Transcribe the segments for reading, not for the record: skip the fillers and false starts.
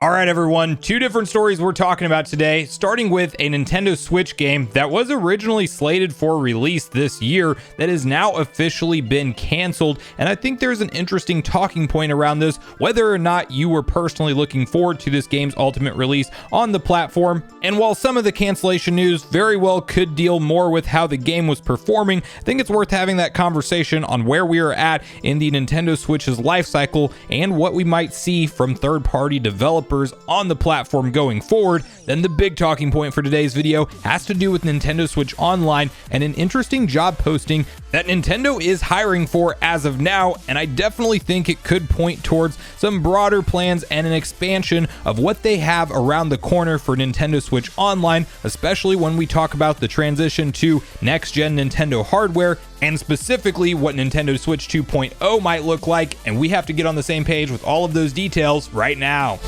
All right, everyone, two different stories we're talking about today, starting with a Nintendo Switch game that was originally slated for release this year that has now officially been canceled. And I think there's an interesting talking point around this, whether or not you were personally looking forward to this game's ultimate release on the platform. And while some of the cancellation news very well could deal more with how the game was performing, I think it's worth having that conversation on where we are at in the Nintendo Switch's life cycle and what we might see from third-party developers on the platform going forward. Then the big talking point for today's video has to do with Nintendo Switch Online and an interesting job posting that Nintendo is hiring for as of now, and I definitely think it could point towards some broader plans and an expansion of what they have around the corner for Nintendo Switch Online, especially when we talk about the transition to next-gen Nintendo hardware and specifically what Nintendo Switch 2.0 might look like, and we have to get on the same page with all of those details right now.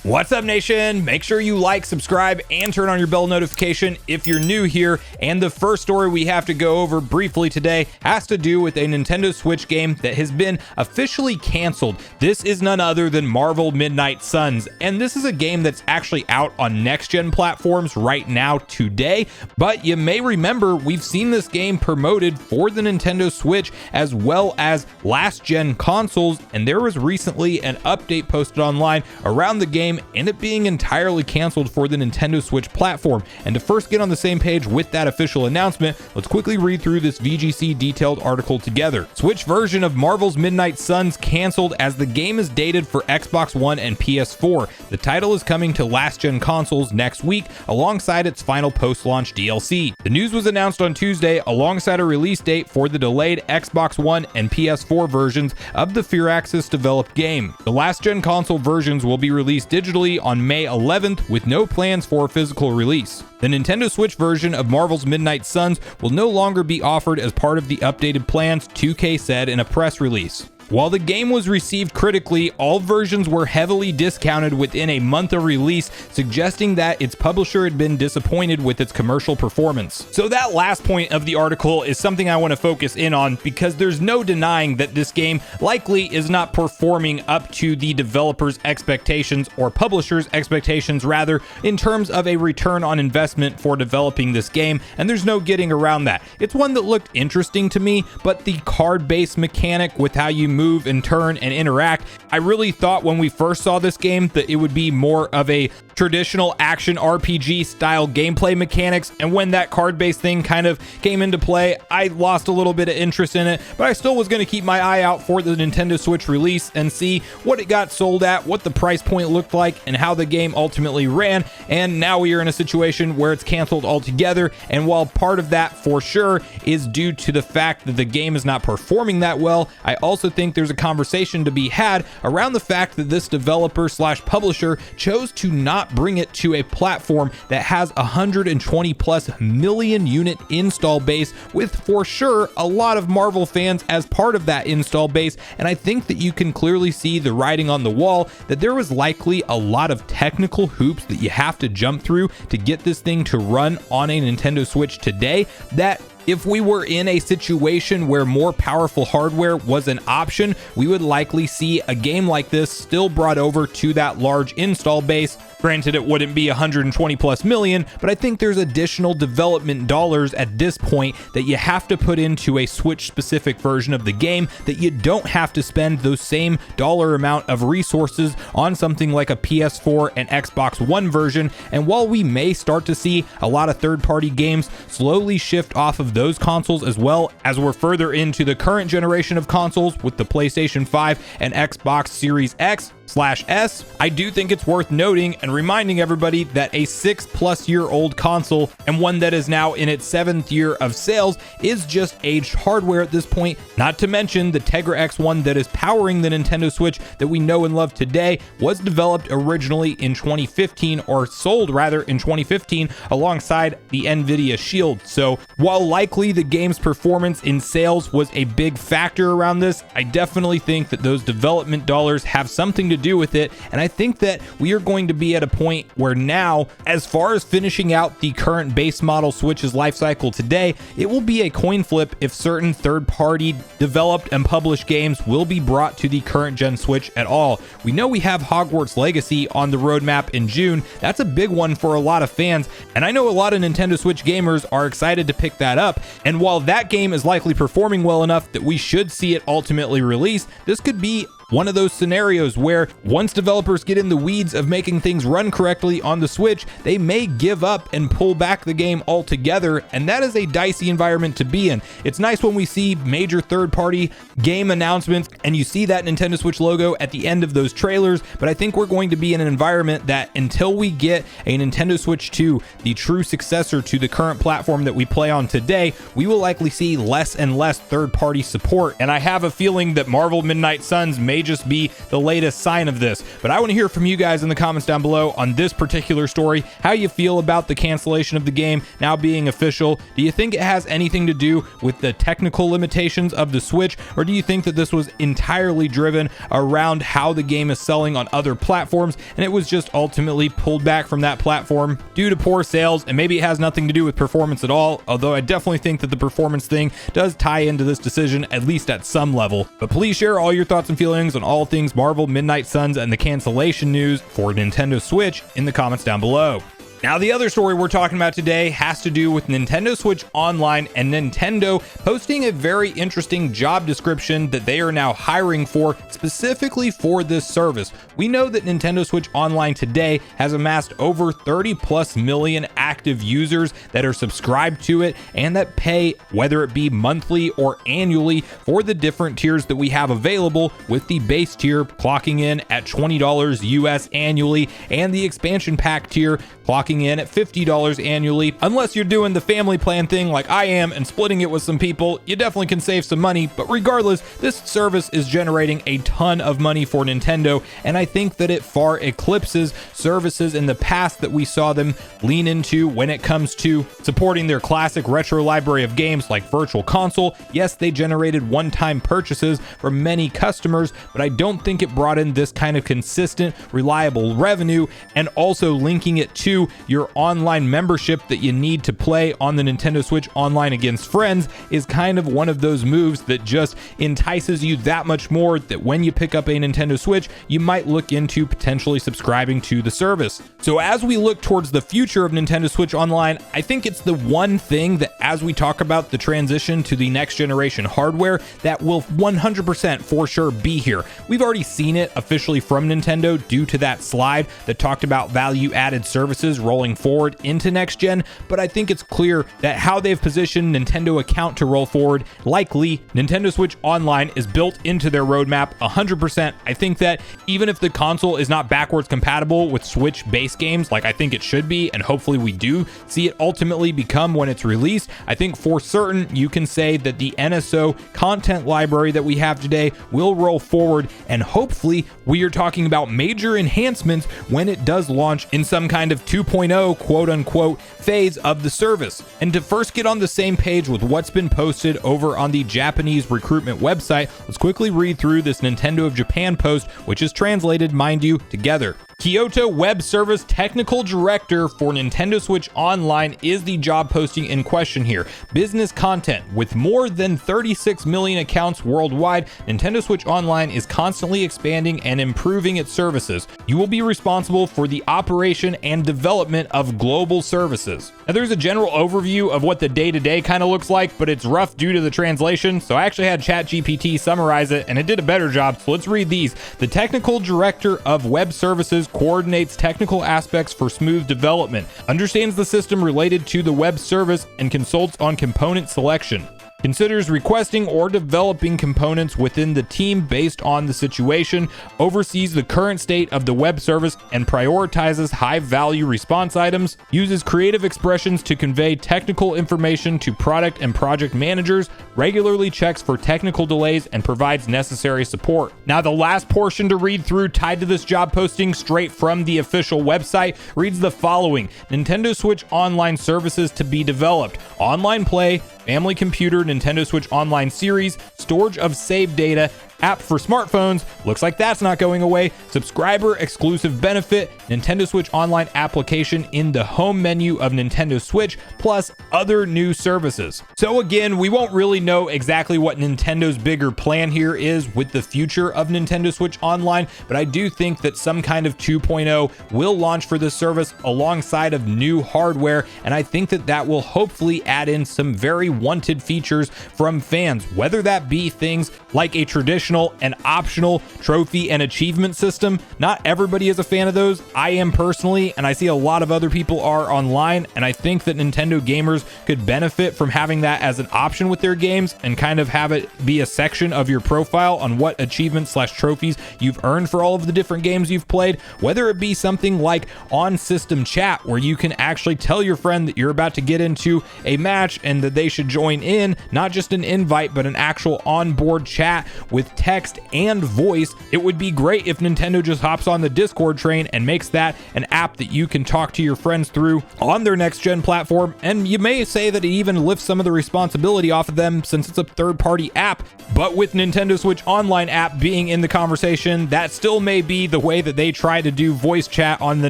What's up, nation? Make sure you like, subscribe, and turn on your bell notification if you're new here. And the first story we have to go over briefly today has to do with a Nintendo Switch game that has been officially canceled. This is none other than Marvel Midnight Suns, and this is a game that's actually out on next-gen platforms right now today. But you may remember we've seen this game promoted for the Nintendo Switch as well as last-gen consoles, and there was recently an update posted online around the game and it being entirely canceled for the Nintendo Switch platform. And to first get on the same page with that official announcement, let's quickly read through this VGC detailed article together. Switch version of Marvel's Midnight Suns canceled as the game is dated for Xbox One and PS4. The title is coming to last-gen consoles next week alongside its final post-launch DLC. The news was announced on Tuesday alongside a release date for the delayed Xbox One and PS4 versions of the Firaxis developed game. The last-gen console versions will be released digitally on May 11th with no plans for a physical release. The Nintendo Switch version of Marvel's Midnight Suns will no longer be offered as part of the updated plans, 2K said in a press release. While the game was received critically, all versions were heavily discounted within a month of release, suggesting that its publisher had been disappointed with its commercial performance. So that last point of the article is something I want to focus in on because there's no denying that this game likely is not performing up to the developer's expectations, or publisher's expectations rather, in terms of a return on investment for developing this game, and there's no getting around that. It's one that looked interesting to me, but the card-based mechanic with how you move and turn and interact, I really thought when we first saw this game that it would be more of a traditional action RPG style gameplay mechanics, and when that card-based thing kind of came into play, I lost a little bit of interest in it, but I still was going to keep my eye out for the Nintendo Switch release and see what it got sold at, what the price point looked like, and how the game ultimately ran. And now we are in a situation where it's canceled altogether, and while part of that for sure is due to the fact that the game is not performing that well, I also think there's a conversation to be had around the fact that this developer slash publisher chose to not bring it to a platform that has 120 plus million unit install base, with for sure a lot of Marvel fans as part of that install base. And I think that you can clearly see the writing on the wall that there was likely a lot of technical hoops that you have to jump through to get this thing to run on a Nintendo Switch today, that if we were in a situation where more powerful hardware was an option, we would likely see a game like this still brought over to that large install base. Granted, it wouldn't be 120 plus million, but I think there's additional development dollars at this point that you have to put into a Switch specific version of the game that you don't have to spend those same dollar amount of resources on something like a PS4 and Xbox One version. And while we may start to see a lot of third-party games slowly shift off of those consoles as well as we're further into the current generation of consoles with the PlayStation 5 and Xbox Series X/S, I do think it's worth noting and reminding everybody that a 6+ year-old console, and one that is now in its 7th year of sales, is just aged hardware at this point. Not to mention the Tegra X1 that is powering the Nintendo Switch that we know and love today was developed originally in 2015, or sold rather in 2015, alongside the Nvidia Shield. So while likely the game's performance in sales was a big factor around this, I definitely think that those development dollars have something to do with it. And I think that we are going to be at a point where now, as far as finishing out the current base model Switch's life cycle today, it will be a coin flip if certain third-party developed and published games will be brought to the current gen Switch at all. We know we have Hogwarts Legacy on the roadmap in June. That's a big one for a lot of fans, and I know a lot of Nintendo Switch gamers are excited to pick that up. And while that game is likely performing well enough that we should see it ultimately released, this could be one of those scenarios where once developers get in the weeds of making things run correctly on the Switch, they may give up and pull back the game altogether, and that is a dicey environment to be in. It's nice when we see major third-party game announcements and you see that Nintendo Switch logo at the end of those trailers, but I think we're going to be in an environment that until we get a Nintendo Switch 2, the true successor to the current platform that we play on today, we will likely see less and less third-party support. And I have a feeling that Marvel Midnight Suns may just be the latest sign of this. But I want to hear from you guys in the comments down below on this particular story, how you feel about the cancellation of the game now being official. Do you think it has anything to do with the technical limitations of the Switch, or do you think that this was entirely driven around how the game is selling on other platforms and it was just ultimately pulled back from that platform due to poor sales, and maybe it has nothing to do with performance at all, although I definitely think that the performance thing does tie into this decision, at least at some level. But please share all your thoughts and feelings on all things Marvel Midnight Suns and the cancellation news for Nintendo Switch in the comments down below. Now, the other story we're talking about today has to do with Nintendo Switch Online and Nintendo posting a very interesting job description that they are now hiring for specifically for this service. We know that Nintendo Switch Online today has amassed over 30+ million active users that are subscribed to it and that pay, whether it be monthly or annually, for the different tiers that we have available, with the base tier clocking in at $20 US annually and the expansion pack tier clocking in at $50 annually. Unless you're doing the family plan thing like I am and splitting it with some people, you definitely can save some money. But regardless, this service is generating a ton of money for Nintendo, and I think that it far eclipses services in the past that we saw them lean into when it comes to supporting their classic retro library of games like Virtual Console. Yes, they generated one-time purchases from many customers, but I don't think it brought in this kind of consistent, reliable revenue, and also linking it to your online membership that you need to play on the Nintendo Switch Online against friends is kind of one of those moves that just entices you that much more that when you pick up a Nintendo Switch, you might look into potentially subscribing to the service. So as we look towards the future of Nintendo Switch Online, I think it's the one thing that, as we talk about the transition to the next generation hardware, that will 100% for sure be here. We've already seen it officially from Nintendo due to that slide that talked about value-added services rolling forward into next gen, but I think it's clear that how they've positioned Nintendo Account to roll forward, likely Nintendo Switch Online is built into their roadmap 100%. I think that even if the console is not backwards compatible with Switch base games like I think it should be, and hopefully we do see it ultimately become when it's released, I think for certain you can say that the NSO content library that we have today will roll forward, and hopefully we are talking about major enhancements when it does launch in some kind of 2.0 quote-unquote phase of the service. And to first get on the same page with what's been posted over on the Japanese recruitment website, let's quickly read through this Nintendo of Japan post, which is translated, mind you, together. Kyoto Web Service Technical Director for Nintendo Switch Online is the job posting in question here. Business content. With more than 36 million accounts worldwide, Nintendo Switch Online is constantly expanding and improving its services. You will be responsible for the operation and development of global services. Now, there's a general overview of what the day-to-day kind of looks like, but it's rough due to the translation, so I actually had ChatGPT summarize it, and it did a better job, so let's read these. The Technical Director of Web Services coordinates technical aspects for smooth development, understands the system related to the web service, and consults on component selection. Considers requesting or developing components within the team based on the situation, oversees the current state of the web service and prioritizes high-value response items, uses creative expressions to convey technical information to product and project managers, regularly checks for technical delays, and provides necessary support. Now, the last portion to read through tied to this job posting straight from the official website reads the following: Nintendo Switch Online services to be developed, online play, family computer, Nintendo Switch Online series, storage of save data, app for smartphones, looks like that's not going away. Subscriber exclusive benefit, Nintendo Switch Online application in the home menu of Nintendo Switch, plus other new services. So again, we won't really know exactly what Nintendo's bigger plan here is with the future of Nintendo Switch Online, but I do think that some kind of 2.0 will launch for this service alongside of new hardware, and I think that that will hopefully add in some very wanted features from fans, whether that be things like a traditional and optional trophy and achievement system. Not everybody is a fan of those. I am personally, and I see a lot of other people are online, and I think that Nintendo gamers could benefit from having that as an option with their games and kind of have it be a section of your profile on what achievements / trophies you've earned for all of the different games you've played, whether it be something like on system chat where you can actually tell your friend that you're about to get into a match and that they should join in, not just an invite, but an actual onboard chat with text and voice. It would be great if Nintendo just hops on the Discord train and makes that an app that you can talk to your friends through on their next gen platform. And you may say that it even lifts some of the responsibility off of them since it's a third-party app, but with Nintendo Switch Online app being in the conversation, that still may be the way that they try to do voice chat on the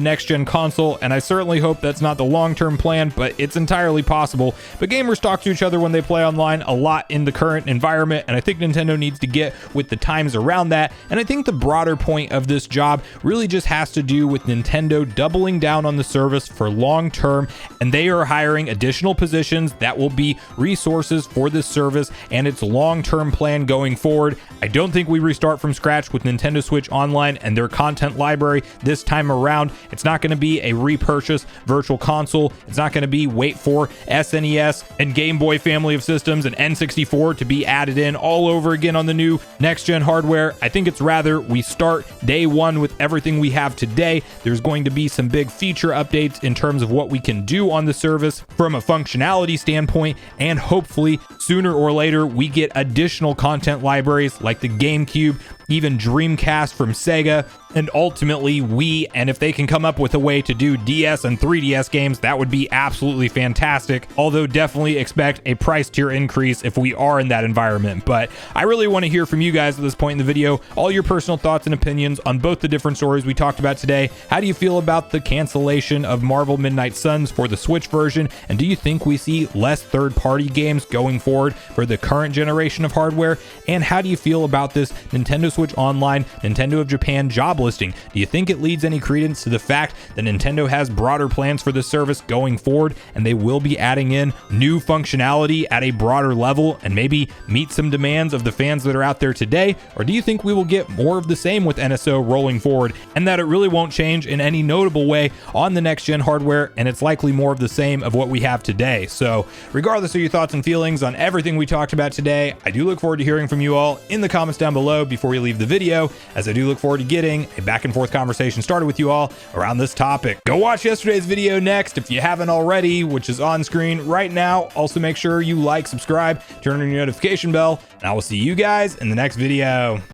next gen console, and I certainly hope that's not the long-term plan, but it's entirely possible. But gamers talk to each other when they play online a lot in the current environment, and I think Nintendo needs to get with the times around that. And I think the broader point of this job really just has to do with Nintendo doubling down on the service for long term, and they are hiring additional positions that will be resources for this service and its long-term plan going forward. I don't think we restart from scratch with Nintendo Switch Online and their content library this time around. It's not going to be a repurchase virtual console. It's not going to be wait for SNES and Game Boy family of systems and N64 to be added in all over again on the new next gen hardware. I think it's rather we start day one with everything we have today. There's going to be some big feature updates in terms of what we can do on the service from a functionality standpoint, and hopefully sooner or later we get additional content libraries like the GameCube, even Dreamcast from Sega, and ultimately Wii. And if they can come up with a way to do DS and 3DS games, that would be absolutely fantastic. Although definitely expect a price tier increase if we are in that environment. But I really want to hear from you guys at this point in the video, all your personal thoughts and opinions on both the different stories we talked about today. How do you feel about the cancellation of Marvel Midnight Suns for the Switch version? And do you think we see less third-party games going forward for the current generation of hardware? And how do you feel about this Nintendo Switch Online, Nintendo of Japan job listing? Do you think it leads any credence to the fact that Nintendo has broader plans for this service going forward and they will be adding in new functionality at a broader level and maybe meet some demands of the fans that are out there today? Or do you think we will get more of the same with NSO rolling forward and that it really won't change in any notable way on the next gen hardware and it's likely more of the same of what we have today? So regardless of your thoughts and feelings on everything we talked about today, I do look forward to hearing from you all in the comments down below before we leave the video, as I do look forward to getting a back and forth conversation started with you all around this topic. Go watch yesterday's video next if you haven't already, which is on screen right now. Also make sure you like, subscribe, turn on your notification bell, and I will see you guys in the next video.